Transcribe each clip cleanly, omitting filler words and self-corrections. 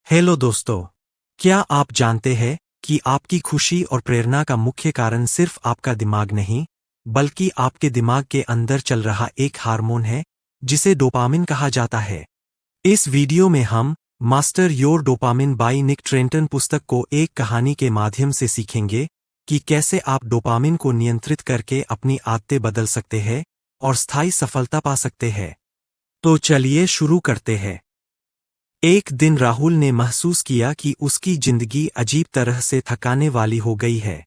Hello दोस्तों, क्या आप जानते हैं कि आपकी खुशी और प्रेरणा का मुख्य कारण सिर्फ आपका दिमाग नहीं, बल्कि आपके दिमाग के अंदर चल रहा एक हार्मोन है, जिसे डोपामिन कहा जाता है। इस वीडियो में हम master your dopamine by Nick Trenton पुस्तक को एक कहानी के माध्यम से सीखेंगे कि कैसे आप डोपामिन को नियंत्रित करके अपनी आदतें बदल सकते हैं और स्थायी सफलता पा सकते हैं। तो चलिए शुरू करते हैं। एक दिन राहुल ने महसूस किया कि उसकी जिंदगी अजीब तरह से थकाने वाली हो गई है।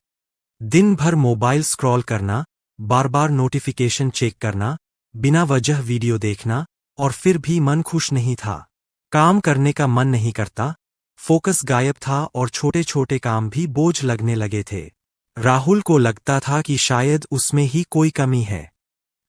दिन भर मोबाइल स्क्रॉल करना, बार बार नोटिफिकेशन चेक करना, बिना वजह वीडियो देखना, और फिर भी मन खुश नहीं था। काम करने का मन नहीं करता, फोकस गायब था और छोटे छोटे काम भी बोझ लगने लगे थे। राहुल को लगता था कि शायद उसमें ही कोई कमी है।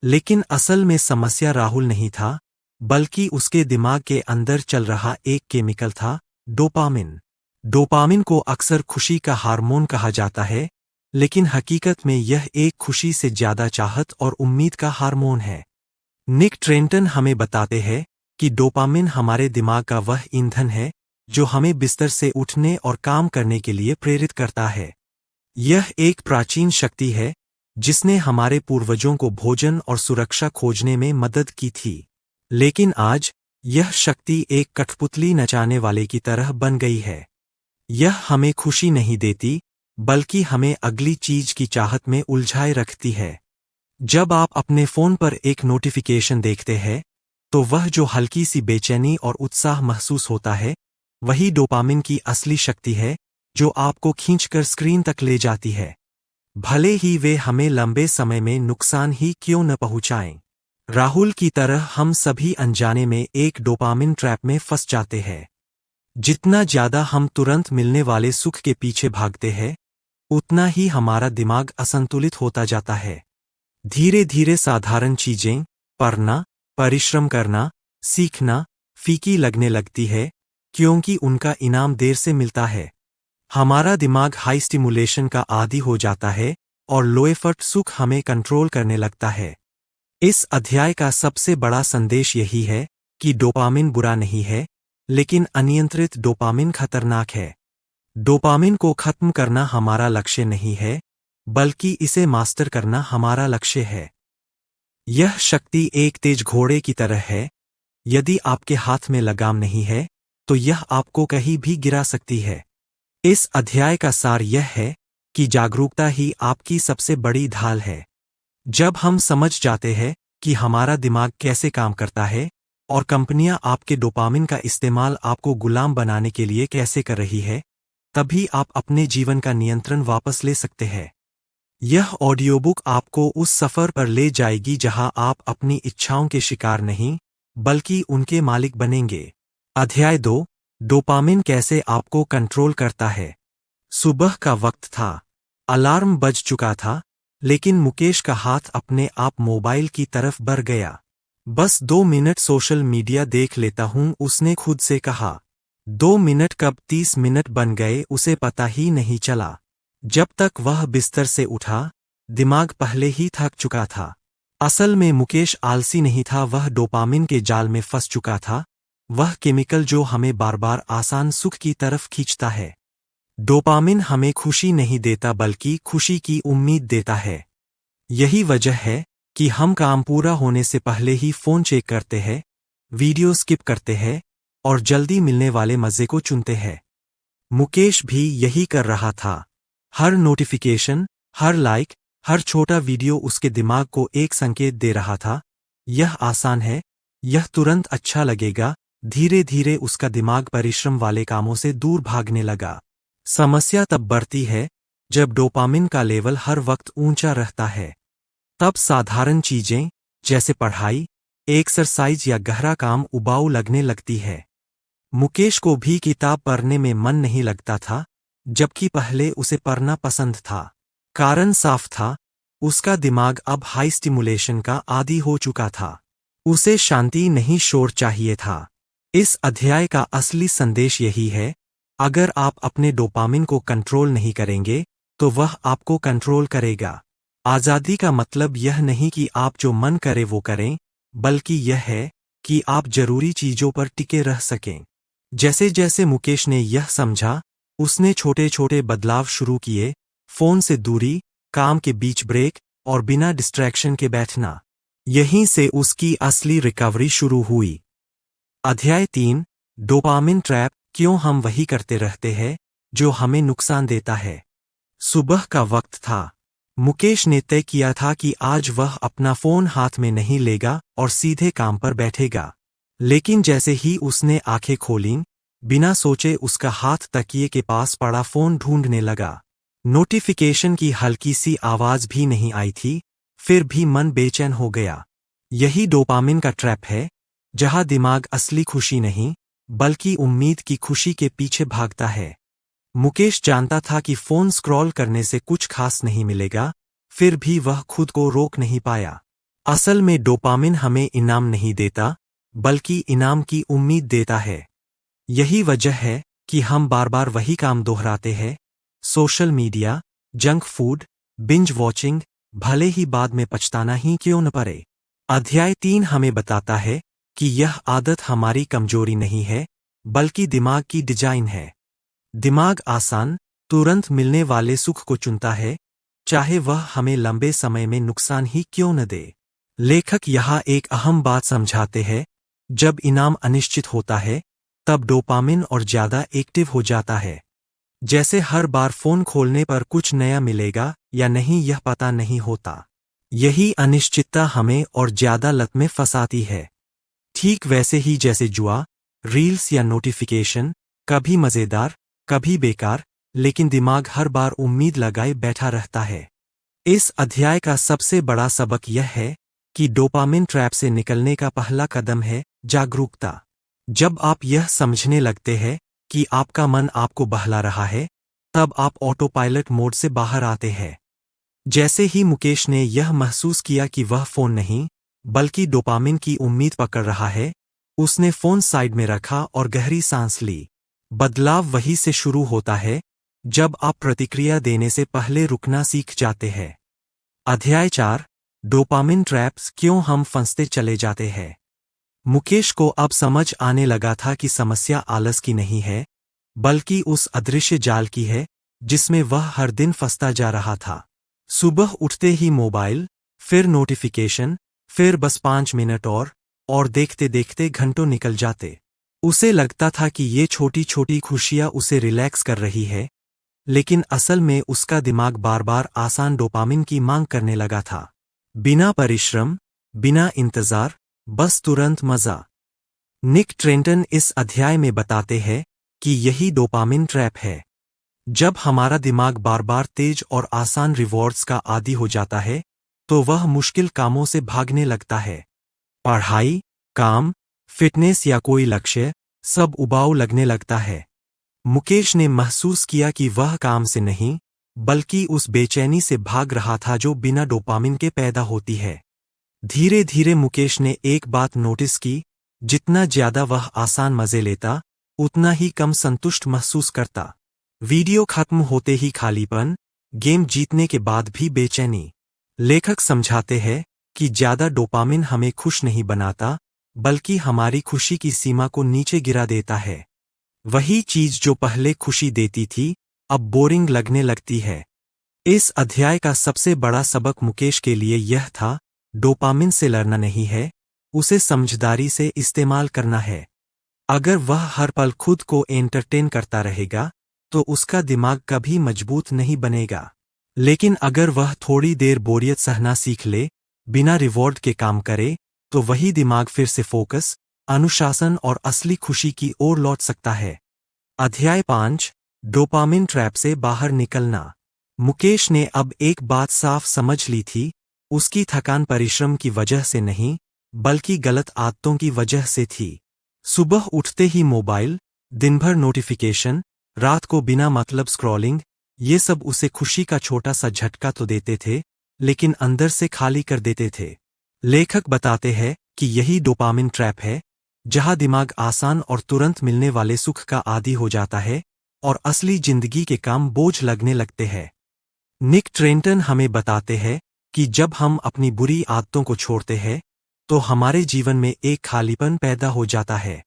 लेकिन असल में समस्या राहुल नहीं था, बल्कि उसके दिमाग के अंदर चल रहा एक केमिकल था, डोपामिन। डोपामिन को अक्सर खुशी का हार्मोन कहा जाता है, लेकिन हकीकत में यह एक खुशी से ज्यादा चाहत और उम्मीद का हार्मोन है। निक ट्रेंटन हमें बताते हैं कि डोपामिन हमारे दिमाग का वह ईंधन है जो हमें बिस्तर से उठने और काम करने के लिए प्रेरित करता है। यह एक प्राचीन शक्ति है जिसने हमारे पूर्वजों को भोजन और सुरक्षा खोजने में मदद की थी। लेकिन आज यह शक्ति एक कठपुतली नचाने वाले की तरह बन गई है। यह हमें खुशी नहीं देती, बल्कि हमें अगली चीज की चाहत में उलझाए रखती है। जब आप अपने फोन पर एक नोटिफिकेशन देखते हैं, तो वह जो हल्की सी बेचैनी और उत्साह महसूस होता है, वही डोपामिन की असली शक्ति है जो आपको खींचकर स्क्रीन तक ले जाती है, भले ही वे हमें लंबे समय में नुकसान ही क्यों न पहुंचाएं। राहुल की तरह हम सभी अनजाने में एक डोपामिन ट्रैप में फंस जाते हैं। जितना ज्यादा हम तुरंत मिलने वाले सुख के पीछे भागते हैं, उतना ही हमारा दिमाग असंतुलित होता जाता है। धीरे धीरे साधारण चीजें, पढ़ना, परिश्रम करना, सीखना, फीकी लगने लगती है, क्योंकि उनका इनाम देर से मिलता है। हमारा दिमाग हाई स्टिमुलेशन का आदी हो जाता है और लो एफर्ट सुख हमें कंट्रोल करने लगता है। इस अध्याय का सबसे बड़ा संदेश यही है कि डोपामिन बुरा नहीं है, लेकिन अनियंत्रित डोपामिन खतरनाक है। डोपामिन को खत्म करना हमारा लक्ष्य नहीं है, बल्कि इसे मास्टर करना हमारा लक्ष्य है। यह शक्ति एक तेज घोड़े की तरह है। यदि आपके हाथ में लगाम नहीं है, तो यह आपको कहीं भी गिरा सकती है। इस अध्याय का सार यह है कि जागरूकता ही आपकी सबसे बड़ी ढाल है। जब हम समझ जाते हैं कि हमारा दिमाग कैसे काम करता है और कंपनियां आपके डोपामिन का इस्तेमाल आपको गुलाम बनाने के लिए कैसे कर रही है, तभी आप अपने जीवन का नियंत्रण वापस ले सकते हैं। यह ऑडियोबुक आपको उस सफर पर ले जाएगी जहां आप अपनी इच्छाओं के शिकार नहीं, बल्कि उनके मालिक बनेंगे। अध्याय 2, डोपामिन कैसे आपको कंट्रोल करता है। सुबह का वक्त था। अलार्म बज चुका था, लेकिन मुकेश का हाथ अपने आप मोबाइल की तरफ बढ़ गया। बस 2 मिनट सोशल मीडिया देख लेता हूं, उसने खुद से कहा। 2 मिनट कब 30 मिनट बन गए उसे पता ही नहीं चला। जब तक वह बिस्तर से उठा, दिमाग पहले ही थक चुका था। असल में मुकेश आलसी नहीं था, वह डोपामिन के जाल में फंस चुका था, वह केमिकल जो हमें बार बार आसान सुख की तरफ खींचता है। डोपामिन हमें खुशी नहीं देता, बल्कि खुशी की उम्मीद देता है। यही वजह है कि हम काम पूरा होने से पहले ही फोन चेक करते हैं, वीडियो स्किप करते हैं और जल्दी मिलने वाले मजे को चुनते हैं। मुकेश भी यही कर रहा था। हर नोटिफिकेशन, हर लाइक, हर छोटा वीडियो उसके दिमाग को एक संकेत दे रहा था, यह आसान है, यह तुरंत अच्छा लगेगा। धीरे धीरे उसका दिमाग परिश्रम वाले कामों से दूर भागने लगा। समस्या तब बढ़ती है जब डोपामिन का लेवल हर वक्त ऊंचा रहता है। तब साधारण चीजें जैसे पढ़ाई, एक्सरसाइज या गहरा काम उबाऊ लगने लगती है। मुकेश को भी किताब पढ़ने में मन नहीं लगता था, जबकि पहले उसे पढ़ना पसंद था। कारण साफ था, उसका दिमाग अब हाई स्टिमुलेशन का आदी हो चुका था। उसे शांति नहीं, शोर चाहिए था। इस अध्याय का असली संदेश यही है, अगर आप अपने डोपामिन को कंट्रोल नहीं करेंगे, तो वह आपको कंट्रोल करेगा। आज़ादी का मतलब यह नहीं कि आप जो मन करे वो करें, बल्कि यह है कि आप जरूरी चीजों पर टिके रह सकें। जैसे जैसे मुकेश ने यह समझा, उसने छोटे छोटे बदलाव शुरू किए। फोन से दूरी, काम के बीच ब्रेक और बिना डिस्ट्रैक्शन के बैठना। यहीं से उसकी असली रिकवरी शुरू हुई। अध्याय 3, डोपामिन ट्रैप। क्यों हम वही करते रहते हैं जो हमें नुकसान देता है। सुबह का वक्त था। मुकेश ने तय किया था कि आज वह अपना फोन हाथ में नहीं लेगा और सीधे काम पर बैठेगा। लेकिन जैसे ही उसने आंखें खोलीं, बिना सोचे उसका हाथ तकिए के पास पड़ा फोन ढूंढने लगा। नोटिफिकेशन की हल्की सी आवाज भी नहीं आई थी, फिर भी मन बेचैन हो गया। यही डोपामिन का ट्रैप है, जहां दिमाग असली खुशी नहीं, बल्कि उम्मीद की खुशी के पीछे भागता है। मुकेश जानता था कि फोन स्क्रॉल करने से कुछ खास नहीं मिलेगा, फिर भी वह खुद को रोक नहीं पाया। असल में डोपामिन हमें इनाम नहीं देता, बल्कि इनाम की उम्मीद देता है। यही वजह है कि हम बार बार वही काम दोहराते हैं। Social media, junk food, binge watching, भले ही बाद में पछताना ही क्यों न पड़े। अध्याय 3 हमें बताता है कि यह आदत हमारी कमजोरी नहीं है, बल्कि दिमाग की डिजाइन है। दिमाग आसान, तुरंत मिलने वाले सुख को चुनता है, चाहे वह हमें लंबे समय में नुकसान ही क्यों न दे। लेखक यहाँ एक अहम बात समझाते हैं, जब इनाम अनिश्चित होता है, तब डोपामिन और ज्यादा एक्टिव हो जाता है। जैसे हर बार फोन खोलने पर कुछ नया मिलेगा या नहीं यह पता नहीं होता। यही अनिश्चितता हमें और ज्यादा लत में फंसाती है। ठीक वैसे ही जैसे जुआ, रील्स या नोटिफिकेशन, कभी मजेदार, कभी बेकार, लेकिन दिमाग हर बार उम्मीद लगाए बैठा रहता है। इस अध्याय का सबसे बड़ा सबक यह है कि डोपामिन ट्रैप से निकलने का पहला कदम है जागरूकता। जब आप यह समझने लगते हैं कि आपका मन आपको बहला रहा है, तब आप ऑटो पायलट मोड से बाहर आते हैं। जैसे ही मुकेश ने यह महसूस किया कि वह फोन नहीं, बल्कि डोपामिन की उम्मीद पकड़ रहा है, उसने फोन साइड में रखा और गहरी सांस ली। बदलाव वही से शुरू होता है, जब आप प्रतिक्रिया देने से पहले रुकना सीख जाते हैं। अध्याय 4, डोपामिन ट्रैप्स। क्यों हम फंसते चले जाते हैं। मुकेश को अब समझ आने लगा था कि समस्या आलस की नहीं है, बल्कि उस अदृश्य जाल की है, जिसमें वह हर दिन फंसता जा रहा था। सुबह उठते ही मोबाइल, फिर नोटिफिकेशन, फिर बस 5 मिनट और देखते देखते घंटों निकल जाते। उसे लगता था कि ये छोटी छोटी खुशियां उसे रिलैक्स कर रही है, लेकिन असल में उसका दिमाग बार बार आसान डोपामिन की मांग करने लगा था। बिना परिश्रम, बिना इंतजार, बस तुरंत मजा। निक ट्रेंटन इस अध्याय में बताते हैं कि यही डोपामिन ट्रैप है। जब हमारा दिमाग बार बार तेज और आसान रिवॉर्ड्स का आदी हो जाता है, तो वह मुश्किल कामों से भागने लगता है। पढ़ाई, काम, फिटनेस या कोई लक्ष्य, सब उबाऊ लगने लगता है। मुकेश ने महसूस किया कि वह काम से नहीं, बल्कि उस बेचैनी से भाग रहा था जो बिना डोपामिन के पैदा होती है। धीरे धीरे मुकेश ने एक बात नोटिस की, जितना ज्यादा वह आसान मजे लेता, उतना ही कम संतुष्ट महसूस करता। वीडियो खत्म होते ही खालीपन, गेम जीतने के बाद भी बेचैनी। लेखक समझाते हैं कि ज्यादा डोपामिन हमें खुश नहीं बनाता, बल्कि हमारी खुशी की सीमा को नीचे गिरा देता है। वही चीज जो पहले खुशी देती थी, अब बोरिंग लगने लगती है। इस अध्याय का सबसे बड़ा सबक मुकेश के लिए यह था, डोपामिन से लड़ना नहीं है, उसे समझदारी से इस्तेमाल करना है। अगर वह हर पल खुद को एंटरटेन करता रहेगा, तो उसका दिमाग कभी मजबूत नहीं बनेगा। लेकिन अगर वह थोड़ी देर बोरियत सहना सीख ले, बिना रिवॉर्ड के काम करे, तो वही दिमाग फिर से फोकस, अनुशासन और असली खुशी की ओर लौट सकता है। अध्याय 5, डोपामिन ट्रैप से बाहर निकलना। मुकेश ने अब एक बात साफ समझ ली थी, उसकी थकान परिश्रम की वजह से नहीं, बल्कि गलत आदतों की वजह से थी। सुबह उठते ही मोबाइल, दिन भर नोटिफिकेशन, रात को बिना मतलब स्क्रॉलिंग, ये सब उसे खुशी का छोटा सा झटका तो देते थे, लेकिन अंदर से खाली कर देते थे। लेखक बताते हैं कि यही डोपामिन ट्रैप है, जहां दिमाग आसान और तुरंत मिलने वाले सुख का आदी हो जाता है और असली जिंदगी के काम बोझ लगने लगते हैं। निक ट्रेंटन हमें बताते हैं कि जब हम अपनी बुरी आदतों को छोड़ते हैं, तो हमारे जीवन में एक खालीपन पैदा हो जाता है।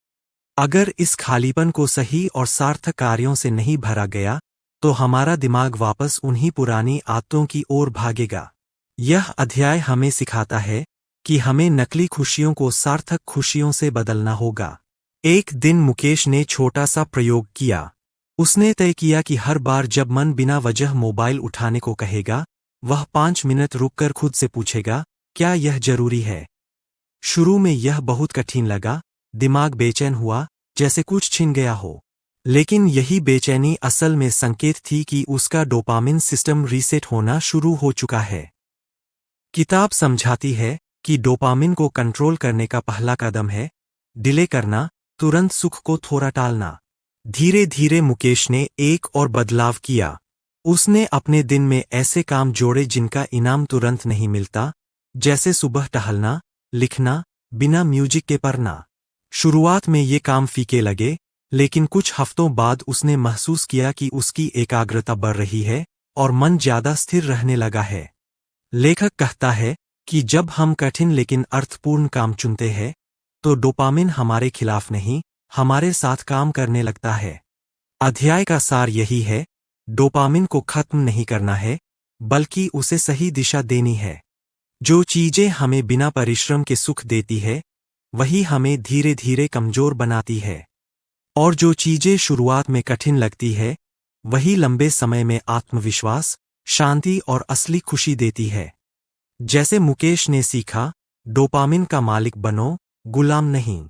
अगर इस खालीपन को सही और सार्थक कार्यों से नहीं भरा गया तो हमारा दिमाग वापस उन्हीं पुरानी आदतों की ओर भागेगा। यह अध्याय हमें सिखाता है कि हमें नकली खुशियों को सार्थक खुशियों से बदलना होगा। एक दिन मुकेश ने छोटा सा प्रयोग किया। उसने तय किया कि हर बार जब मन बिना वजह मोबाइल उठाने को कहेगा, वह 5 मिनट रुककर खुद से पूछेगा, क्या यह जरूरी है? शुरू में यह बहुत कठिन लगा, दिमाग बेचैन हुआ, जैसे कुछ छिन गया हो। लेकिन यही बेचैनी असल में संकेत थी कि उसका डोपामिन सिस्टम रीसेट होना शुरू हो चुका है। किताब समझाती है कि डोपामिन को कंट्रोल करने का पहला कदम है डिले करना, तुरंत सुख को थोड़ा टालना। धीरे धीरे मुकेश ने एक और बदलाव किया। उसने अपने दिन में ऐसे काम जोड़े जिनका इनाम तुरंत नहीं मिलता, जैसे सुबह टहलना, लिखना, बिना म्यूजिक के पढ़ना। शुरुआत में ये काम फीके लगे, लेकिन कुछ हफ्तों बाद उसने महसूस किया कि उसकी एकाग्रता बढ़ रही है और मन ज्यादा स्थिर रहने लगा है। लेखक कहता है कि जब हम कठिन लेकिन अर्थपूर्ण काम चुनते हैं, तो डोपामिन हमारे खिलाफ नहीं, हमारे साथ काम करने लगता है। अध्याय का सार यही है, डोपामिन को खत्म नहीं करना है, बल्कि उसे सही दिशा देनी है। जो चीजें हमें बिना परिश्रम के सुख देती है, वही हमें धीरे धीरे कमजोर बनाती है। और जो चीजें शुरुआत में कठिन लगती है, वही लंबे समय में आत्मविश्वास, शांति और असली खुशी देती है। जैसे मुकेश ने सीखा, डोपामिन का मालिक बनो, गुलाम नहीं।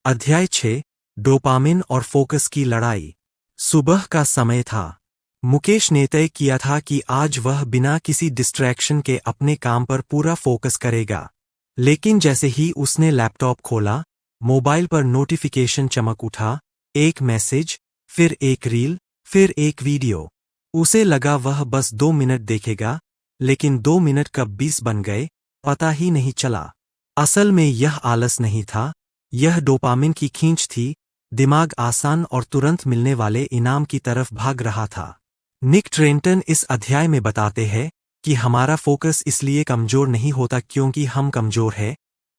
अध्याय 6, डोपामिन और फोकस की लड़ाई। सुबह का समय था। मुकेश ने तय किया था कि आज वह बिना किसी डिस्ट्रैक्शन के अपने काम पर पूरा फोकस करेगा। लेकिन जैसे ही उसने लैपटॉप खोला, मोबाइल पर नोटिफिकेशन चमक उठा, एक मैसेज, फिर एक रील, फिर एक वीडियो। उसे लगा वह बस 2 मिनट देखेगा, लेकिन 2 मिनट कब 20 बन गए, पता ही नहीं चला। असल में यह आलस नहीं था, यह डोपामिन की खींच थी। दिमाग आसान और तुरंत मिलने वाले इनाम की तरफ भाग रहा था। निक ट्रेंटन इस अध्याय में बताते हैं कि हमारा फोकस इसलिए कमजोर नहीं होता क्योंकि हम कमजोर हैं,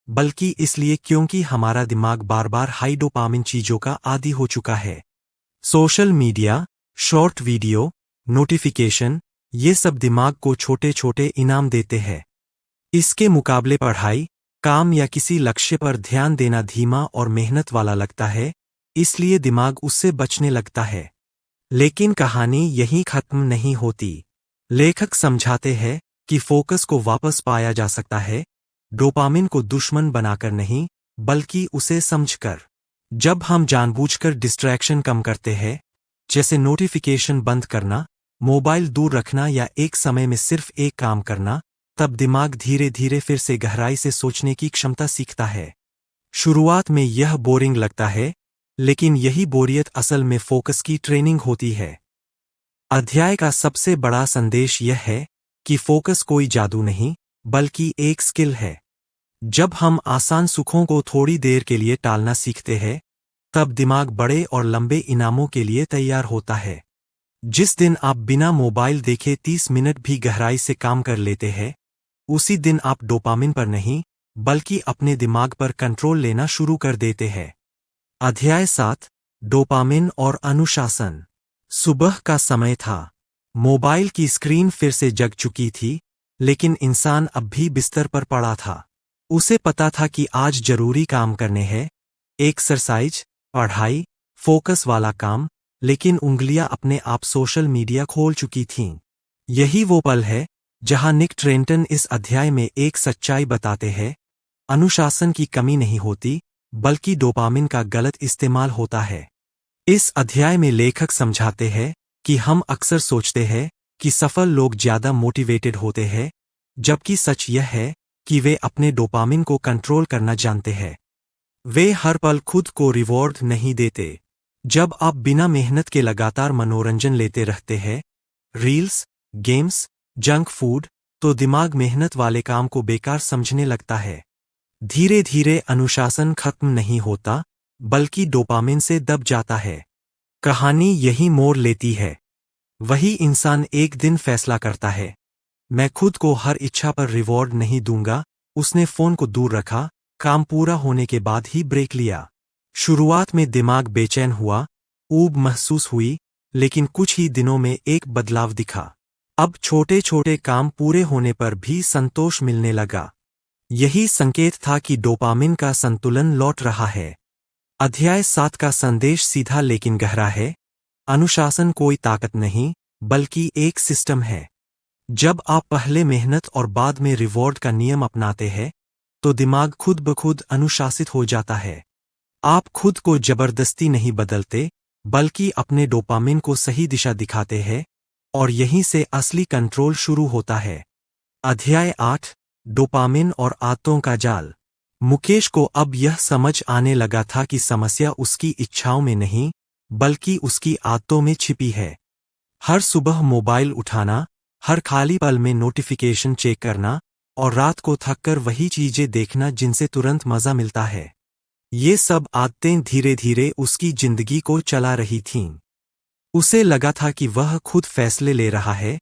बल्कि इसलिए क्योंकि हमारा दिमाग बार बार हाई डोपामिन चीजों का आदी हो चुका है। Social media, short video, notification, ये सब दिमाग को छोटे छोटे इनाम देते हैं। इसके मुकाबले पढ़ाई, काम या किसी लक्ष्य पर ध्यान देना धीमा और मेहनत वाला लगता है, इसलिए दिमाग उससे बचने लगता है। लेकिन कहानी यहीं खत्म नहीं होती। लेखक समझाते हैं कि फोकस को वापस पाया जा सकता है, डोपामिन को दुश्मन बनाकर नहीं, बल्कि उसे समझकर। जब हम जानबूझकर डिस्ट्रैक्शन कम करते हैं, जैसे नोटिफिकेशन बंद करना, मोबाइल दूर रखना या एक समय में सिर्फ एक काम करना, तब दिमाग धीरे धीरे फिर से गहराई से सोचने की क्षमता सीखता है। शुरुआत में यह बोरिंग लगता है, लेकिन यही बोरियत असल में फोकस की ट्रेनिंग होती है। अध्याय का सबसे बड़ा संदेश यह है कि फोकस कोई जादू नहीं, बल्कि एक स्किल है। जब हम आसान सुखों को थोड़ी देर के लिए टालना सीखते हैं, तब दिमाग बड़े और लंबे इनामों के लिए तैयार होता है। जिस दिन आप बिना मोबाइल देखे 30 मिनट भी गहराई से काम कर लेते हैं, उसी दिन आप डोपामिन पर नहीं, बल्कि अपने दिमाग पर कंट्रोल लेना शुरू कर देते हैं। अध्याय 7, डोपामिन और अनुशासन। सुबह का समय था। मोबाइल की स्क्रीन फिर से जग चुकी थी, लेकिन इंसान अब भी बिस्तर पर पड़ा था। उसे पता था कि आज जरूरी काम करने हैं, एक्सरसाइज, पढ़ाई, फोकस वाला काम, लेकिन उंगलियां अपने आप सोशल मीडिया खोल चुकी थीं। यही वो पल है जहां निक ट्रेंटन इस अध्याय में एक सच्चाई बताते हैं, अनुशासन की कमी नहीं होती, बल्कि डोपामिन का गलत इस्तेमाल होता है। इस अध्याय में लेखक समझाते हैं कि हम अक्सर सोचते हैं कि सफल लोग ज्यादा मोटिवेटेड होते हैं, जबकि सच यह है कि वे अपने डोपामिन को कंट्रोल करना जानते हैं। वे हर पल खुद को रिवॉर्ड नहीं देते। जब आप बिना मेहनत के लगातार मनोरंजन लेते रहते हैं, रील्स, गेम्स, जंक फूड, तो दिमाग मेहनत वाले काम को बेकार समझने लगता है। धीरे धीरे अनुशासन खत्म नहीं होता, बल्कि डोपामिन से दब जाता है। कहानी यही मोड़ लेती है। वही इंसान एक दिन फैसला करता है, मैं खुद को हर इच्छा पर रिवॉर्ड नहीं दूंगा। उसने फोन को दूर रखा, काम पूरा होने के बाद ही ब्रेक लिया। शुरुआत में दिमाग बेचैन हुआ, ऊब महसूस हुई, लेकिन कुछ ही दिनों में एक बदलाव दिखा। अब छोटे छोटे काम पूरे होने पर भी संतोष मिलने लगा। यही संकेत था कि डोपामिन का संतुलन लौट रहा है। अध्याय 7 का संदेश सीधा लेकिन गहरा है। अनुशासन कोई ताकत नहीं, बल्कि एक सिस्टम है। जब आप पहले मेहनत और बाद में रिवॉर्ड का नियम अपनाते हैं, तो दिमाग खुद ब खुद अनुशासित हो जाता है। आप खुद को जबरदस्ती नहीं बदलते, बल्कि अपने डोपामिन को सही दिशा दिखाते हैं, और यहीं से असली कंट्रोल शुरू होता है। अध्याय 8, डोपामिन और आदतों का जाल। मुकेश को अब यह समझ आने लगा था कि समस्या उसकी इच्छाओं में नहीं, बल्कि उसकी आदतों में छिपी है। हर सुबह मोबाइल उठाना, हर खाली पल में नोटिफिकेशन चेक करना, और रात को थककर वही चीजें देखना जिनसे तुरंत मजा मिलता है। ये सब आदतें धीरे धीरे उसकी जिंदगी को चला रही थीं। उसे लगा था कि वह खुद फैसले ले रहा है,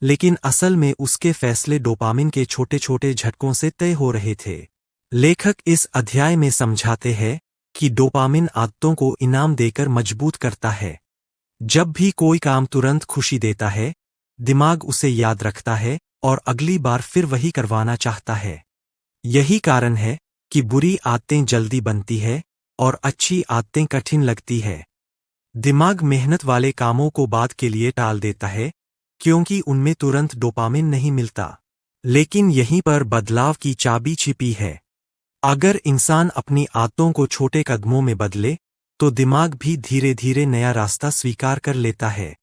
लेकिन असल में उसके फैसले डोपामिन के छोटे छोटे झटकों से तय हो रहे थे। लेखक इस अध्याय में समझाते हैं कि डोपामिन आदतों को इनाम देकर मजबूत करता है। जब भी कोई काम तुरंत खुशी देता है, दिमाग उसे याद रखता है और अगली बार फिर वही करवाना चाहता है। यही कारण है कि बुरी आदतें जल्दी बनती है और अच्छी आदतें कठिन लगती है। दिमाग मेहनत वाले कामों को बाद के लिए टाल देता है, क्योंकि उनमें तुरंत डोपामिन नहीं मिलता। लेकिन यहीं पर बदलाव की चाबी छिपी है। अगर इंसान अपनी आदतों को छोटे कदमों में बदले, तो दिमाग भी धीरे धीरे नया रास्ता स्वीकार कर लेता है।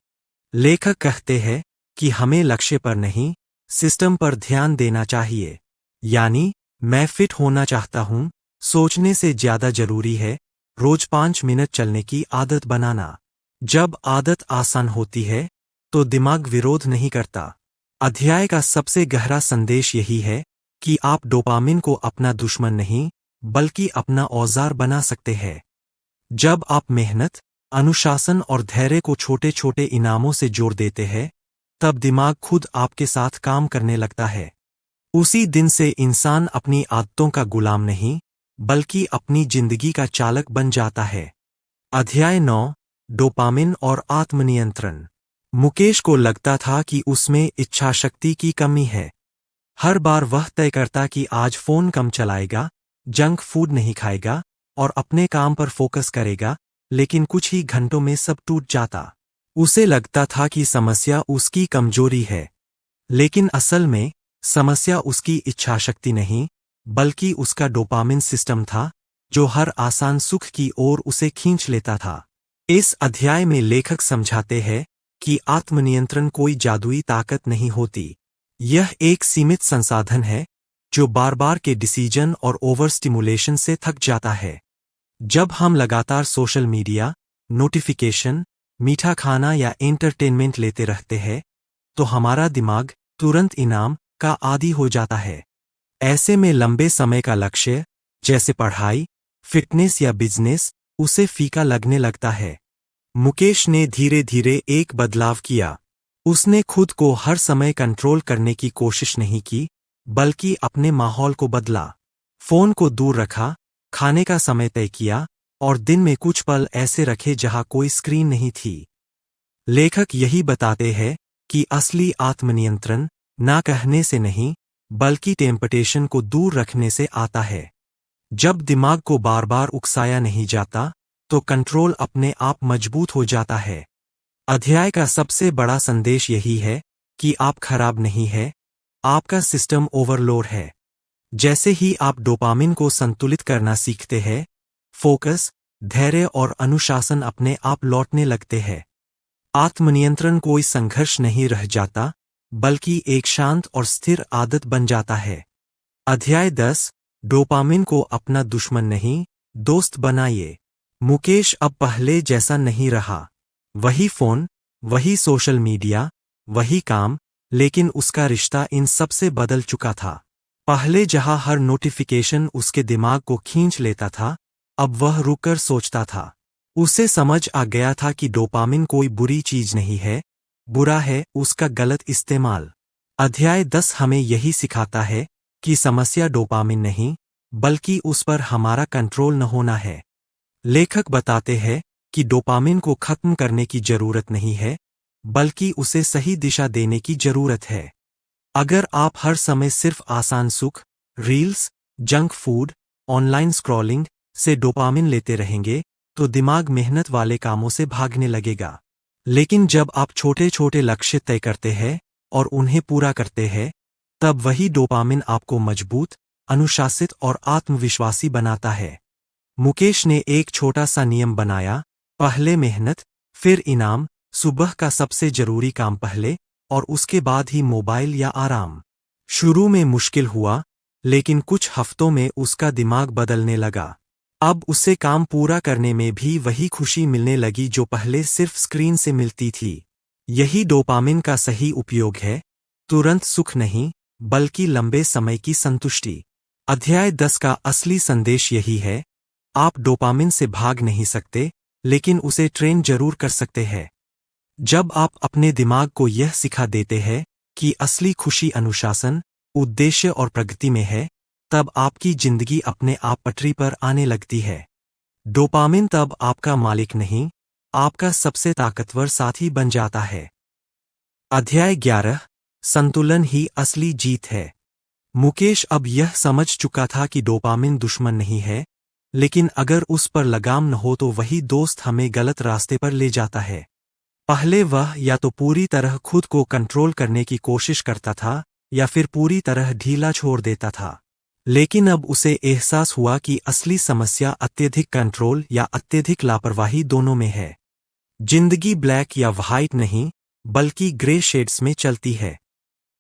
लेखक कहते हैं कि हमें लक्ष्य पर नहीं, सिस्टम पर ध्यान देना चाहिए। यानी, मैं फिट होना चाहता हूं, सोचने से ज्यादा जरूरी है रोज 5 मिनट चलने की आदत बनाना। जब आदत आसान होती है, तो दिमाग विरोध नहीं करता। अध्याय का सबसे गहरा संदेश यही है कि आप डोपामिन को अपना दुश्मन नहीं, बल्कि अपना औजार बना सकते हैं। जब आप मेहनत, अनुशासन और धैर्य को छोटे छोटे इनामों से जोड़ देते हैं, तब दिमाग खुद आपके साथ काम करने लगता है। उसी दिन से इंसान अपनी आदतों का गुलाम नहीं, बल्कि अपनी जिंदगी का चालक बन जाता है। अध्याय 9, डोपामिन और आत्मनियंत्रण। मुकेश को लगता था कि उसमें इच्छाशक्ति की कमी है। हर बार वह तय करता कि आज फोन कम चलाएगा, जंक फूड नहीं खाएगा और अपने काम पर फोकस करेगा, लेकिन कुछ ही घंटों में सब टूट जाता। उसे लगता था कि समस्या उसकी कमजोरी है, लेकिन असल में समस्या उसकी इच्छाशक्ति नहीं, बल्कि उसका डोपामिन सिस्टम था, जो हर आसान सुख की ओर उसे खींच लेता था। इस अध्याय में लेखक समझाते हैं कि आत्मनियंत्रण कोई जादुई ताकत नहीं होती। यह एक सीमित संसाधन है, जो बार बार के डिसीजन और ओवर स्टिमुलेशन से थक जाता है। जब हम लगातार सोशल मीडिया, नोटिफिकेशन, मीठा खाना या एंटरटेनमेंट लेते रहते हैं, तो हमारा दिमाग तुरंत इनाम का आदी हो जाता है। ऐसे में लंबे समय का लक्ष्य, जैसे पढ़ाई, फिटनेस या बिजनेस, उसे फीका लगने लगता है। मुकेश ने धीरे धीरे एक बदलाव किया। उसने खुद को हर समय कंट्रोल करने की कोशिश नहीं की, बल्कि अपने माहौल को बदला। फोन को दूर रखा, खाने का समय तय किया, और दिन में कुछ पल ऐसे रखे जहां कोई स्क्रीन नहीं थी। लेखक यही बताते हैं कि असली आत्मनियंत्रण ना कहने से नहीं, बल्कि टेम्पटेशन को दूर रखने से आता है। जब दिमाग को बार बार उकसाया नहीं जाता, तो कंट्रोल अपने आप मजबूत हो जाता है। अध्याय का सबसे बड़ा संदेश यही है कि आप खराब नहीं है, आपका सिस्टम ओवरलोड है। जैसे ही आप डोपामिन को संतुलित करना सीखते हैं, फोकस, धैर्य और अनुशासन अपने आप लौटने लगते हैं। आत्मनियंत्रण कोई संघर्ष नहीं रह जाता, बल्कि एक शांत और स्थिर आदत बन जाता है। अध्याय 10, डोपामिन को अपना दुश्मन नहीं, दोस्त बनाइए। मुकेश अब पहले जैसा नहीं रहा। वही फोन, वही सोशल मीडिया, वही काम, लेकिन उसका रिश्ता इन सब से बदल चुका था। पहले जहां हर नोटिफिकेशन उसके दिमाग को खींच लेता था, अब वह रुककर सोचता था। उसे समझ आ गया था कि डोपामिन कोई बुरी चीज नहीं है, बुरा है उसका गलत इस्तेमाल। अध्याय 10 हमें यही सिखाता है कि समस्या डोपामिन नहीं, बल्कि उस पर हमारा कंट्रोल न होना है। लेखक बताते हैं कि डोपामिन को खत्म करने की जरूरत नहीं है, बल्कि उसे सही दिशा देने की जरूरत है। अगर आप हर समय सिर्फ आसान सुख, reels, junk food, online scrolling से डोपामिन लेते रहेंगे, तो दिमाग मेहनत वाले कामों से भागने लगेगा। लेकिन जब आप छोटे छोटे लक्ष्य तय करते हैं और उन्हें पूरा करते हैं, तब वही डोपामिन आपको मजबूत, अनुशासित और आत्मविश्वासी बनाता है। मुकेश ने एक छोटा सा नियम बनाया, पहले मेहनत, फिर इनाम, सुबह का सबसे जरूरी काम पहले, और उसके बाद ही मोबाइल या आराम। शुरू में मुश्किल हुआ, लेकिन कुछ हफ्तों में उसका दिमाग बदलने लगा। अब उसे काम पूरा करने में भी वही खुशी मिलने लगी जो पहले सिर्फ स्क्रीन से मिलती थी। यही डोपामिन का सही उपयोग है, तुरंत सुख नहीं, बल्कि लंबे समय की संतुष्टि। अध्याय 10 का असली संदेश यही है, आप डोपामिन से भाग नहीं सकते, लेकिन उसे ट्रेन जरूर कर सकते हैं। जब आप अपने दिमाग को यह सिखा देते हैं कि असली खुशी अनुशासन, उद्देश्य और प्रगति में है, तब आपकी जिंदगी अपने आप पटरी पर आने लगती है। डोपामिन तब आपका मालिक नहीं, आपका सबसे ताकतवर साथी बन जाता है। अध्याय 11, संतुलन ही असली जीत है। मुकेश अब यह समझ चुका था कि डोपामिन दुश्मन नहीं है, लेकिन अगर उस पर लगाम न हो तो वही दोस्त हमें गलत रास्ते पर ले जाता है। पहले वह या तो पूरी तरह खुद को कंट्रोल करने की कोशिश करता था, या फिर पूरी तरह ढीला छोड़ देता था। लेकिन अब उसे एहसास हुआ कि असली समस्या अत्यधिक कंट्रोल या अत्यधिक लापरवाही दोनों में है। जिंदगी ब्लैक या व्हाइट नहीं, बल्कि ग्रे शेड्स में चलती है।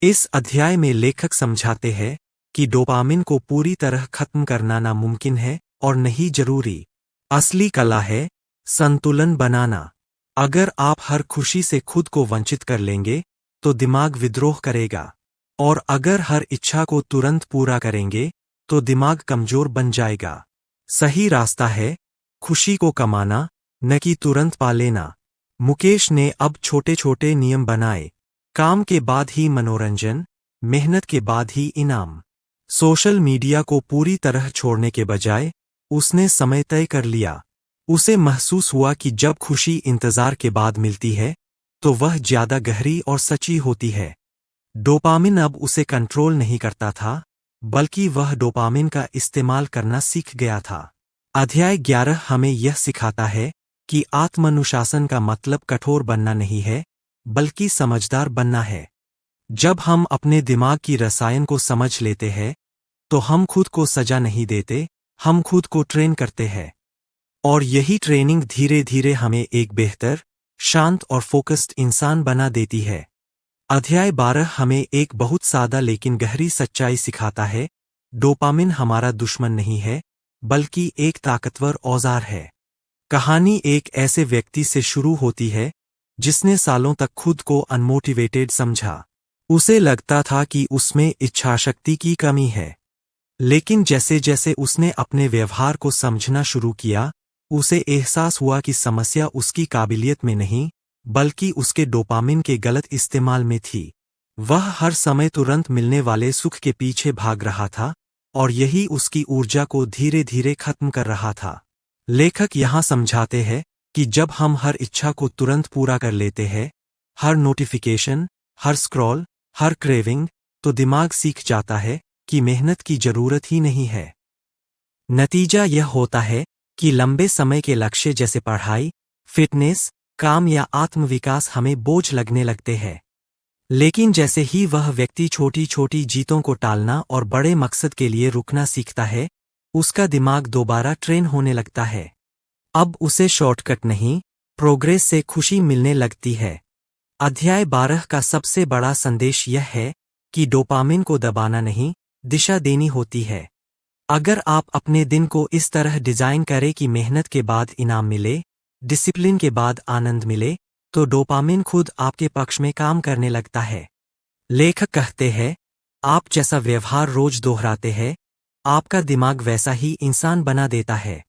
इस अध्याय में लेखक समझाते हैं कि डोपामिन को पूरी तरह खत्म करना नामुमकिन है और नहीं जरूरी। असली कला है संतुलन बनाना। अगर आप हर खुशी से खुद को वंचित कर लेंगे, तो दिमाग विद्रोह करेगा, और अगर हर इच्छा को तुरंत पूरा करेंगे, तो दिमाग कमजोर बन जाएगा। सही रास्ता है खुशी को कमाना, न कि तुरंत पा लेना। मुकेश ने अब छोटे छोटे नियम बनाए, काम के बाद ही मनोरंजन, मेहनत के बाद ही इनाम। सोशल मीडिया को पूरी तरह छोड़ने के बजाय उसने समय तय कर लिया। उसे महसूस हुआ कि जब खुशी इंतजार के बाद मिलती है, तो वह ज्यादा गहरी और सच्ची होती है। डोपामिन अब उसे कंट्रोल नहीं करता था, बल्कि वह डोपामिन का इस्तेमाल करना सीख गया था। अध्याय 11 हमें यह सिखाता है कि आत्मानुशासन का मतलब कठोर बनना नहीं है, बल्कि समझदार बनना है। जब हम अपने दिमाग की रसायन को समझ लेते हैं, तो हम खुद को सजा नहीं देते, हम खुद को ट्रेन करते हैं। और यही ट्रेनिंग धीरे धीरे हमें एक बेहतर, शांत और फोकस्ड इंसान बना देती है। अध्याय 12 हमें एक बहुत सादा लेकिन गहरी सच्चाई सिखाता है, डोपामिन हमारा दुश्मन नहीं है, बल्कि एक ताकतवर औजार है। कहानी एक ऐसे व्यक्ति से शुरू होती है, जिसने सालों तक खुद को अनमोटिवेटेड समझा। उसे लगता था कि उसमें इच्छाशक्ति की कमी है। लेकिन जैसे जैसे उसने अपने व्यवहार को समझना शुरू किया, उसे एहसास हुआ कि समस्या उसकी काबिलियत में नहीं, बल्कि उसके डोपामिन के गलत इस्तेमाल में थी। वह हर समय तुरंत मिलने वाले सुख के पीछे भाग रहा था, और यही उसकी ऊर्जा को धीरे धीरे खत्म कर रहा था। लेखक यहाँ समझाते हैं कि जब हम हर इच्छा को तुरंत पूरा कर लेते हैं, हर नोटिफिकेशन, हर स्क्रॉल, हर क्रेविंग, तो दिमाग सीख जाता है कि मेहनत की जरूरत ही नहीं है। नतीजा यह होता है कि लंबे समय के लक्ष्य जैसे पढ़ाई, फिटनेस, काम या आत्मविकास हमें बोझ लगने लगते हैं। लेकिन जैसे ही वह व्यक्ति छोटी छोटी जीतों को टालना और बड़े मकसद के लिए रुकना सीखता है, उसका दिमाग दोबारा ट्रेन होने लगता है। अब उसे शॉर्टकट नहीं, प्रोग्रेस से खुशी मिलने लगती है। अध्याय 12 का सबसे बड़ा संदेश यह है कि डोपामिन को दबाना नहीं, दिशा देनी होती है। अगर आप अपने दिन को इस तरह डिजाइन करें कि मेहनत के बाद इनाम मिले, डिसिप्लिन के बाद आनंद मिले, तो डोपामिन खुद आपके पक्ष में काम करने लगता है। लेखक कहते हैं, आप जैसा व्यवहार रोज दोहराते हैं, आपका दिमाग वैसा ही इंसान बना देता है।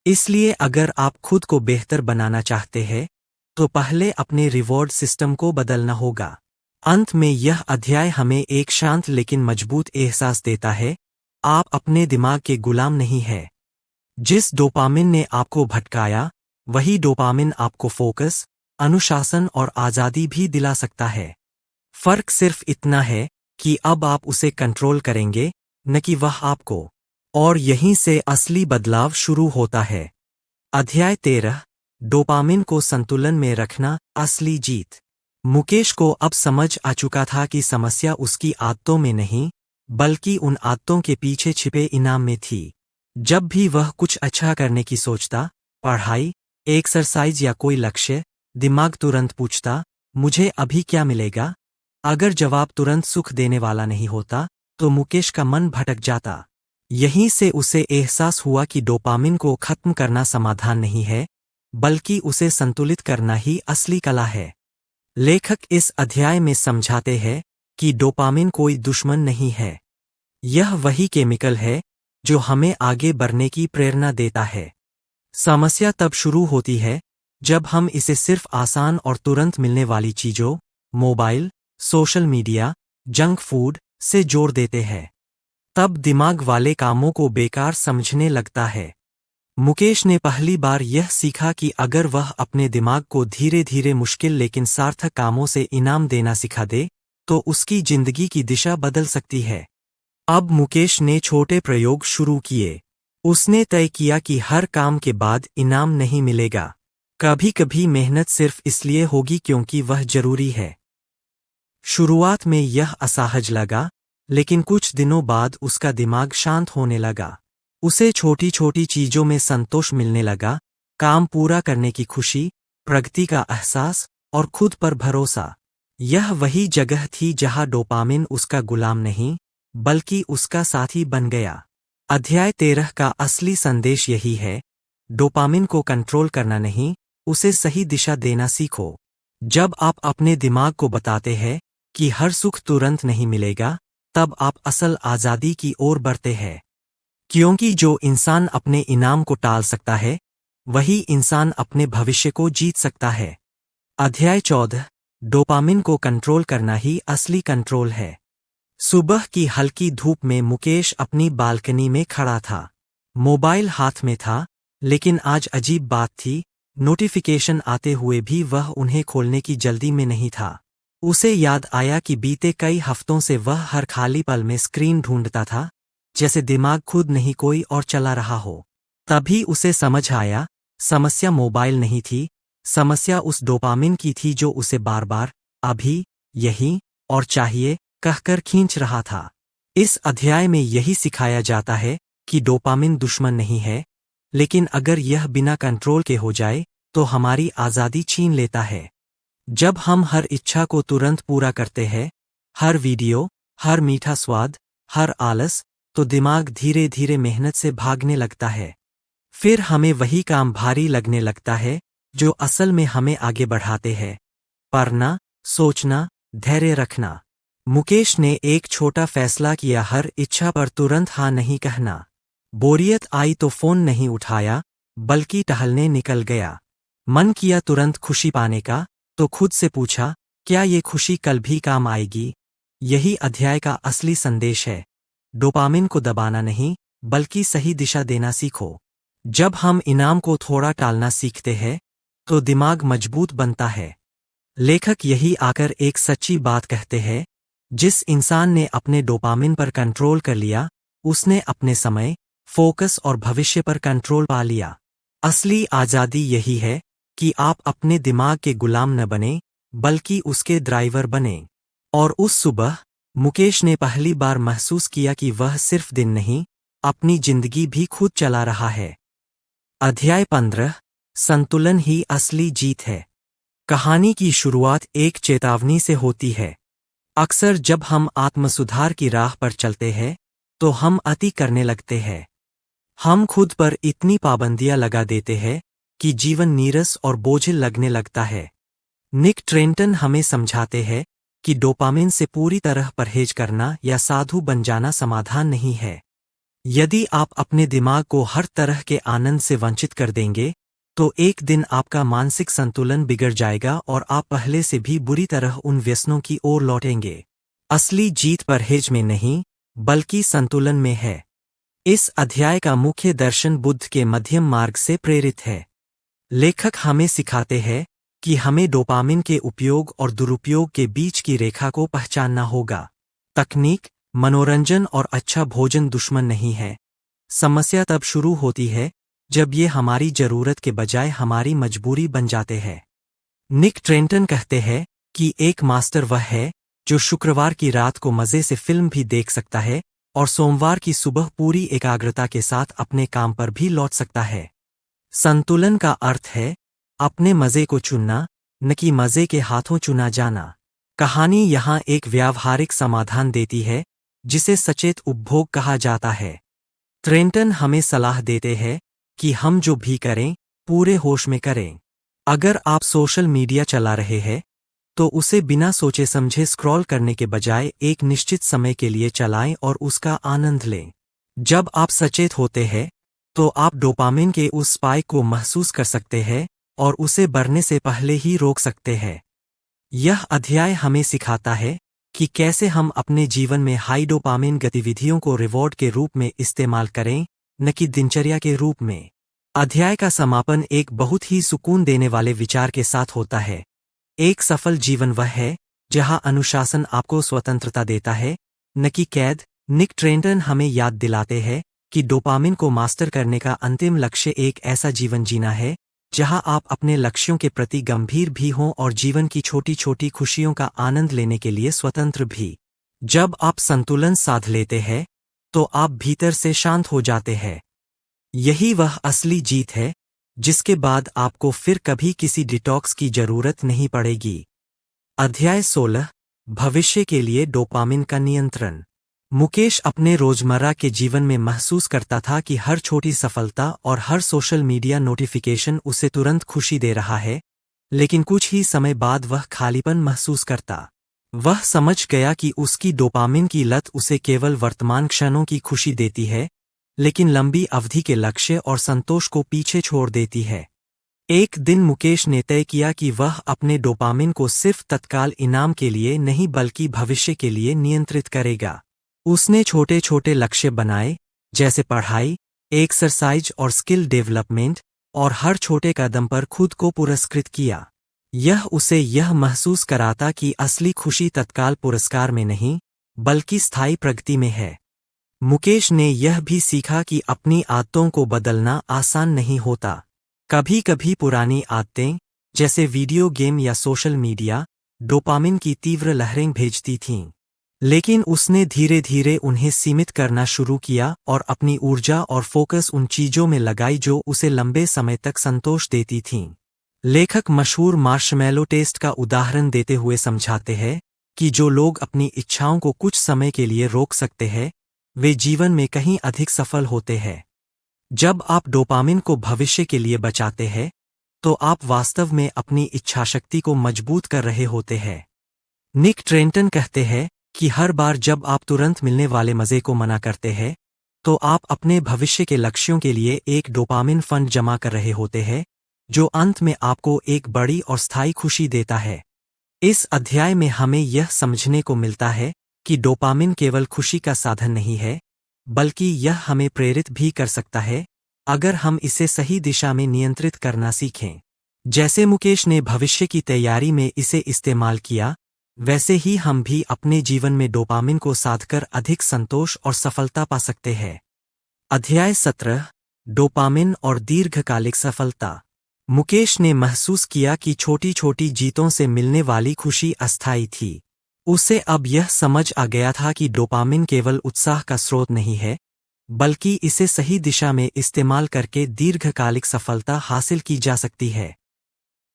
इसलिए अगर आप खुद को बेहतर बनाना चाहते हैं, तो पहले अपने रिवॉर्ड सिस्टम को बदलना होगा। अंत में यह अध्याय हमें एक शांत लेकिन मजबूत एहसास देता है, आप अपने दिमाग के गुलाम नहीं हैं। जिस डोपामिन ने आपको भटकाया, वही डोपामिन आपको फोकस, अनुशासन और आज़ादी भी दिला सकता है। फर्क सिर्फ इतना है कि अब आप उसे कंट्रोल करेंगे, न कि वह आपको। और यहीं से असली बदलाव शुरू होता है। अध्याय 13, डोपामिन को संतुलन में रखना, असली जीत। मुकेश को अब समझ आ चुका था कि समस्या उसकी आदतों में नहीं, बल्कि उन आदतों के पीछे छिपे इनाम में थी। जब भी वह कुछ अच्छा करने की सोचता, पढ़ाई, एक्सरसाइज या कोई लक्ष्य, दिमाग तुरंत पूछता, मुझे अभी क्या मिलेगा? अगर जवाब तुरंत सुख देने वाला नहीं होता, तो मुकेश का मन भटक जाता। यहीं से उसे एहसास हुआ कि डोपामिन को खत्म करना समाधान नहीं है, बल्कि उसे संतुलित करना ही असली कला है। लेखक इस अध्याय में समझाते हैं कि डोपामिन कोई दुश्मन नहीं है। यह वही केमिकल है जो हमें आगे बढ़ने की प्रेरणा देता है। समस्या तब शुरू होती है जब हम इसे सिर्फ आसान और तुरंत मिलने वाली चीजों, mobile, social media, junk food से जोड़ देते हैं। तब दिमाग वाले कामों को बेकार समझने लगता है। मुकेश ने पहली बार यह सीखा कि अगर वह अपने दिमाग को धीरे धीरे मुश्किल लेकिन सार्थक कामों से इनाम देना सिखा दे, तो उसकी जिंदगी की दिशा बदल सकती है। अब मुकेश ने छोटे प्रयोग शुरू किए। उसने तय किया कि हर काम के बाद इनाम नहीं मिलेगा। कभी कभी मेहनत सिर्फ इसलिए होगी क्योंकि वह जरूरी है। शुरुआत में यह असहज लगा, लेकिन कुछ दिनों बाद उसका दिमाग शांत होने लगा। उसे छोटी छोटी चीजों में संतोष मिलने लगा, काम पूरा करने की खुशी, प्रगति का एहसास और खुद पर भरोसा। यह वही जगह थी जहां डोपामिन उसका गुलाम नहीं, बल्कि उसका साथी बन गया। अध्याय 13 का असली संदेश यही है, डोपामिन को कंट्रोल करना नहीं, उसे सही दिशा देना सीखो। जब आप अपने दिमाग को बताते हैं कि हर सुख तुरंत नहीं मिलेगा, तब आप असल आज़ादी की ओर बढ़ते हैं। क्योंकि जो इंसान अपने इनाम को टाल सकता है, वही इंसान अपने भविष्य को जीत सकता है। अध्याय 14, डोपामिन को कंट्रोल करना ही असली कंट्रोल है। सुबह की हल्की धूप में मुकेश अपनी बालकनी में खड़ा था। मोबाइल हाथ में था, लेकिन आज अजीब बात थी, नोटिफिकेशन आते हुए भी वह उन्हें खोलने की जल्दी में नहीं था। उसे याद आया कि बीते कई हफ्तों से वह हर खाली पल में स्क्रीन ढूंढता था, जैसे दिमाग खुद नहीं कोई और चला रहा हो। तभी उसे समझ आया, समस्या मोबाइल नहीं थी, समस्या उस डोपामिन की थी जो उसे बार बार अभी, यही और चाहिए कहकर खींच रहा था। इस अध्याय में यही सिखाया जाता है कि डोपामिन दुश्मन नहीं है, लेकिन अगर यह बिना कंट्रोल के हो जाए तो हमारी आज़ादी छीन लेता है। जब हम हर इच्छा को तुरंत पूरा करते हैं, हर वीडियो, हर मीठा स्वाद, हर आलस, तो दिमाग धीरे धीरे मेहनत से भागने लगता है। फिर हमें वही काम भारी लगने लगता है जो असल में हमें आगे बढ़ाते हैं। पढ़ना, सोचना, धैर्य रखना। मुकेश ने एक छोटा फैसला किया, हर इच्छा पर तुरंत हाँ नहीं कहना। बोरियत आई तो फोन नहीं उठाया, बल्कि टहलने निकल गया। मन किया तुरंत खुशी पाने का, तो खुद से पूछा, क्या ये खुशी कल भी काम आएगी? यही अध्याय का असली संदेश है। डोपामिन को दबाना नहीं, बल्कि सही दिशा देना सीखो। जब हम इनाम को थोड़ा टालना सीखते हैं, तो दिमाग मजबूत बनता है। लेखक यही आकर एक सच्ची बात कहते हैं, जिस इंसान ने अपने डोपामिन पर कंट्रोल कर लिया, उसने अपने समय, फोकस और भविष्य पर कंट्रोल पा लिया। असली आज़ादी यही है कि आप अपने दिमाग के गुलाम न बने, बल्कि उसके ड्राइवर बने। और उस सुबह मुकेश ने पहली बार महसूस किया कि वह सिर्फ दिन नहीं, अपनी जिंदगी भी खुद चला रहा है। अध्याय 15, संतुलन ही असली जीत है। कहानी की शुरुआत एक चेतावनी से होती है। अक्सर जब हम आत्मसुधार की राह पर चलते हैं, तो हम अति करने लगते हैं। हम खुद पर इतनी पाबंदियां लगा देते हैं कि जीवन नीरस और बोझिल लगने लगता है। निक ट्रेंटन हमें समझाते हैं कि डोपामिन से पूरी तरह परहेज करना या साधु बन जाना समाधान नहीं है। यदि आप अपने दिमाग को हर तरह के आनंद से वंचित कर देंगे, तो एक दिन आपका मानसिक संतुलन बिगड़ जाएगा और आप पहले से भी बुरी तरह उन व्यसनों की ओर लौटेंगे। असली जीत परहेज में नहीं, बल्कि संतुलन में है। इस अध्याय का मुख्य दर्शन बुद्ध के मध्यम मार्ग से प्रेरित है। लेखक हमें सिखाते हैं कि हमें डोपामिन के उपयोग और दुरुपयोग के बीच की रेखा को पहचानना होगा। तकनीक, मनोरंजन और अच्छा भोजन दुश्मन नहीं है। समस्या तब शुरू होती है जब ये हमारी जरूरत के बजाय हमारी मजबूरी बन जाते हैं। निक ट्रेंटन कहते हैं कि एक मास्टर वह है जो शुक्रवार की रात को मजे से फिल्म भी देख सकता है और सोमवार की सुबह पूरी एकाग्रता के साथ अपने काम पर भी लौट सकता है। संतुलन का अर्थ है अपने मजे को चुनना, न कि मजे के हाथों चुना जाना। कहानी यहाँ एक व्यावहारिक समाधान देती है जिसे सचेत उपभोग कहा जाता है। ट्रेंटन हमें सलाह देते हैं कि हम जो भी करें पूरे होश में करें। अगर आप सोशल मीडिया चला रहे हैं तो उसे बिना सोचे समझे स्क्रॉल करने के बजाय एक निश्चित समय के लिए चलाएं और उसका आनंद लें। जब आप सचेत होते हैं तो आप डोपामिन के उस स्पाइक को महसूस कर सकते हैं और उसे बढ़ने से पहले ही रोक सकते हैं। यह अध्याय हमें सिखाता है कि कैसे हम अपने जीवन में हाई डोपामिन गतिविधियों को रिवॉर्ड के रूप में इस्तेमाल करें, न कि दिनचर्या के रूप में। अध्याय का समापन एक बहुत ही सुकून देने वाले विचार के साथ होता है। एक सफल जीवन वह है जहां अनुशासन आपको स्वतंत्रता देता है, न कि कैद। निक ट्रेंटन हमें याद दिलाते हैं कि डोपामिन को मास्टर करने का अंतिम लक्ष्य एक ऐसा जीवन जीना है जहां आप अपने लक्ष्यों के प्रति गंभीर भी हों और जीवन की छोटी छोटी खुशियों का आनंद लेने के लिए स्वतंत्र भी। जब आप संतुलन साध लेते हैं तो आप भीतर से शांत हो जाते हैं। यही वह असली जीत है जिसके बाद आपको फिर कभी किसी डिटॉक्स की जरूरत नहीं पड़ेगी। अध्याय 16, भविष्य के लिए डोपामिन का नियंत्रण। मुकेश अपने रोजमर्रा के जीवन में महसूस करता था कि हर छोटी सफलता और हर सोशल मीडिया नोटिफिकेशन उसे तुरंत खुशी दे रहा है, लेकिन कुछ ही समय बाद वह खालीपन महसूस करता। वह समझ गया कि उसकी डोपामिन की लत उसे केवल वर्तमान क्षणों की खुशी देती है, लेकिन लंबी अवधि के लक्ष्य और संतोष को पीछे छोड़ देती है। एक दिन मुकेश ने तय किया कि वह अपने डोपामिन को सिर्फ तत्काल इनाम के लिए नहीं बल्कि भविष्य के लिए नियंत्रित करेगा। उसने छोटे छोटे लक्ष्य बनाए, जैसे पढ़ाई, एक्सरसाइज और स्किल डेवलपमेंट, और हर छोटे कदम पर खुद को पुरस्कृत किया। यह उसे यह महसूस कराता कि असली खुशी तत्काल पुरस्कार में नहीं बल्कि स्थायी प्रगति में है। मुकेश ने यह भी सीखा कि अपनी आदतों को बदलना आसान नहीं होता। कभी कभी पुरानी आदतें, जैसे वीडियो गेम या सोशल मीडिया, डोपामिन की तीव्र लहरें भेजती थीं, लेकिन उसने धीरे धीरे उन्हें सीमित करना शुरू किया और अपनी ऊर्जा और फोकस उन चीजों में लगाई जो उसे लंबे समय तक संतोष देती थीं। लेखक मशहूर मार्शमैलो टेस्ट का उदाहरण देते हुए समझाते हैं कि जो लोग अपनी इच्छाओं को कुछ समय के लिए रोक सकते हैं वे जीवन में कहीं अधिक सफल होते हैं। जब आप डोपामिन को भविष्य के लिए बचाते हैं तो आप वास्तव में अपनी इच्छाशक्ति को मजबूत कर रहे होते हैं। निक ट्रेंटन कहते हैं कि हर बार जब आप तुरंत मिलने वाले मजे को मना करते हैं तो आप अपने भविष्य के लक्ष्यों के लिए एक डोपामिन फंड जमा कर रहे होते हैं, जो अंत में आपको एक बड़ी और स्थायी खुशी देता है। इस अध्याय में हमें यह समझने को मिलता है कि डोपामिन केवल खुशी का साधन नहीं है, बल्कि यह हमें प्रेरित भी कर सकता है अगर हम इसे सही दिशा में नियंत्रित करना सीखें। जैसे मुकेश ने भविष्य की तैयारी में इसे इस्तेमाल किया, वैसे ही हम भी अपने जीवन में डोपामिन को साधकर अधिक संतोष और सफलता पा सकते हैं। अध्याय 17, डोपामिन और दीर्घकालिक सफलता। मुकेश ने महसूस किया कि छोटी छोटी जीतों से मिलने वाली खुशी अस्थायी थी। उसे अब यह समझ आ गया था कि डोपामिन केवल उत्साह का स्रोत नहीं है, बल्कि इसे सही दिशा में इस्तेमाल करके दीर्घकालिक सफलता हासिल की जा सकती है।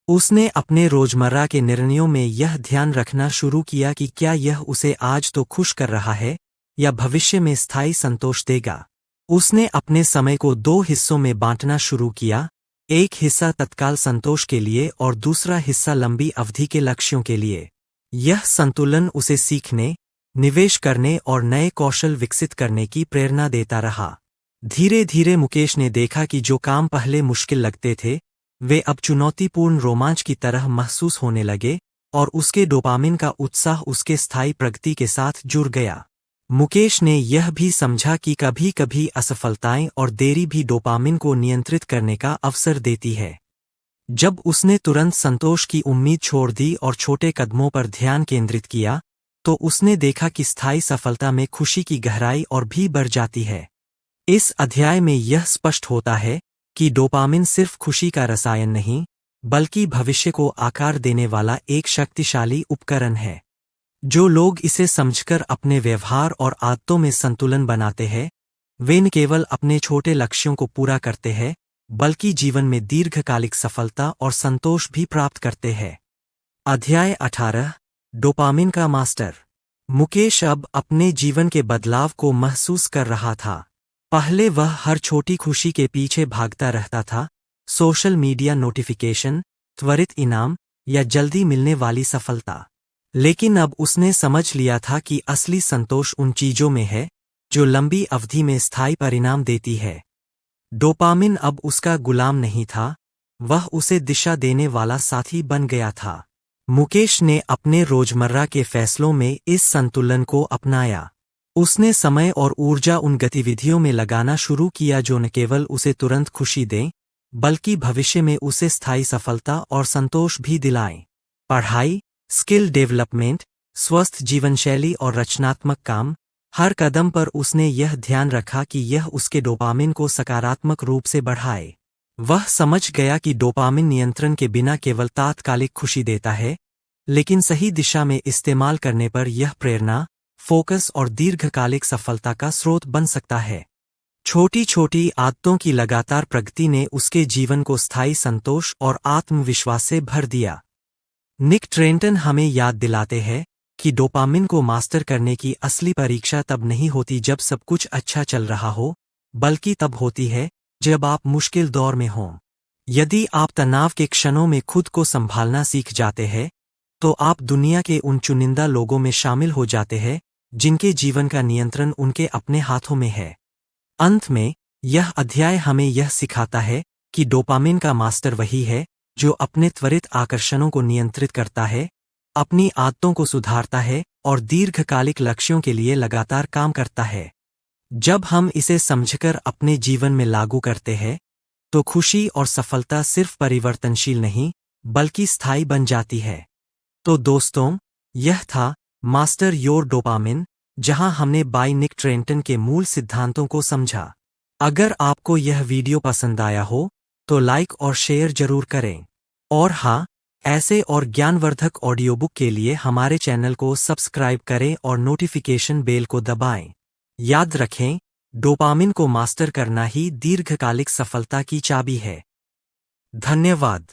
उसने अपने रोजमर्रा के निर्णयों में यह ध्यान रखना शुरू किया कि क्या यह उसे आज तो खुश कर रहा है या भविष्य में स्थायी संतोष देगा। उसने अपने समय को 2 हिस्सों में बांटना शुरू किया, एक हिस्सा तत्काल संतोष के लिए और दूसरा हिस्सा लंबी अवधि के लक्ष्यों के लिए। यह संतुलन उसे सीखने, निवेश करने और नए कौशल विकसित करने की प्रेरणा देता रहा। धीरे धीरे मुकेश ने देखा कि जो काम पहले मुश्किल लगते थे वे अब चुनौतीपूर्ण रोमांच की तरह महसूस होने लगे और उसके डोपामिन का उत्साह उसके स्थायी प्रगति के साथ जुड़ गया। मुकेश ने यह भी समझा कि कभी कभी असफलताएं और देरी भी डोपामिन को नियंत्रित करने का अवसर देती है। जब उसने तुरंत संतोष की उम्मीद छोड़ दी और छोटे कदमों पर ध्यान केंद्रित किया, तो उसने देखा कि स्थायी सफलता में खुशी की गहराई और भी बढ़ जाती है। इस अध्याय में यह स्पष्ट होता है कि डोपामिन सिर्फ खुशी का रसायन नहीं, बल्कि भविष्य को आकार देने वाला एक शक्तिशाली उपकरण है। जो लोग इसे समझकर अपने व्यवहार और आदतों में संतुलन बनाते हैं, वे न केवल अपने छोटे लक्ष्यों को पूरा करते हैं, बल्कि जीवन में दीर्घकालिक सफलता और संतोष भी प्राप्त करते हैं। अध्याय 18, डोपामिन का मास्टर। मुकेश अब अपने जीवन के बदलाव को महसूस कर रहा था। पहले वह हर छोटी खुशी के पीछे भागता रहता था, सोशल मीडिया नोटिफिकेशन, त्वरित इनाम या जल्दी मिलने वाली सफलता। लेकिन अब उसने समझ लिया था कि असली संतोष उन चीजों में है जो लंबी अवधि में स्थायी परिणाम देती है। डोपामिन अब उसका गुलाम नहीं था, वह उसे दिशा देने वाला साथी बन गया था। मुकेश ने अपने रोजमर्रा के फैसलों में इस संतुलन को अपनाया। उसने समय और ऊर्जा उन गतिविधियों में लगाना शुरू किया जो न केवल उसे तुरंत खुशी दें, बल्कि भविष्य में उसे स्थायी सफलता और संतोष भी दिलाएं। पढ़ाई, स्किल डेवलपमेंट, स्वस्थ जीवनशैली और रचनात्मक काम, हर कदम पर उसने यह ध्यान रखा कि यह उसके डोपामिन को सकारात्मक रूप से बढ़ाए। वह समझ गया कि डोपामिन नियंत्रण के बिना केवल तात्कालिक खुशी देता है, लेकिन सही दिशा में इस्तेमाल करने पर यह प्रेरणा, फोकस और दीर्घकालिक सफलता का स्रोत बन सकता है। छोटी छोटी आदतों की लगातार प्रगति ने उसके जीवन को स्थायी संतोष और आत्मविश्वास से भर दिया। निक ट्रेंटन हमें याद दिलाते हैं कि डोपामिन को मास्टर करने की असली परीक्षा तब नहीं होती जब सब कुछ अच्छा चल रहा हो, बल्कि तब होती है जब आप मुश्किल दौर में हों। यदि आप तनाव के क्षणों में खुद को संभालना सीख जाते हैं, तो आप दुनिया के उन चुनिंदा लोगों में शामिल हो जाते हैं जिनके जीवन का नियंत्रण उनके अपने हाथों में है। अंत में, यह अध्याय हमें यह सिखाता है कि डोपामिन का मास्टर वही है जो अपने त्वरित आकर्षणों को नियंत्रित करता है, अपनी आदतों को सुधारता है और दीर्घकालिक लक्ष्यों के लिए लगातार काम करता है। जब हम इसे समझकर अपने जीवन में लागू करते हैं, तो खुशी और सफलता सिर्फ परिवर्तनशील नहीं, बल्कि स्थायी बन जाती है। तो दोस्तों, यह था मास्टर योर डोपामिन, जहां हमने बाय निक ट्रेंटन के मूल सिद्धांतों को समझा। अगर आपको यह वीडियो पसंद आया हो, तो लाइक और शेयर जरूर करें। और हाँ, ऐसे और ज्ञानवर्धक ऑडियो बुक के लिए हमारे चैनल को सब्सक्राइब करें और नोटिफिकेशन बेल को दबाएं। याद रखें, डोपामिन को मास्टर करना ही दीर्घकालिक सफलता की चाबी है। धन्यवाद।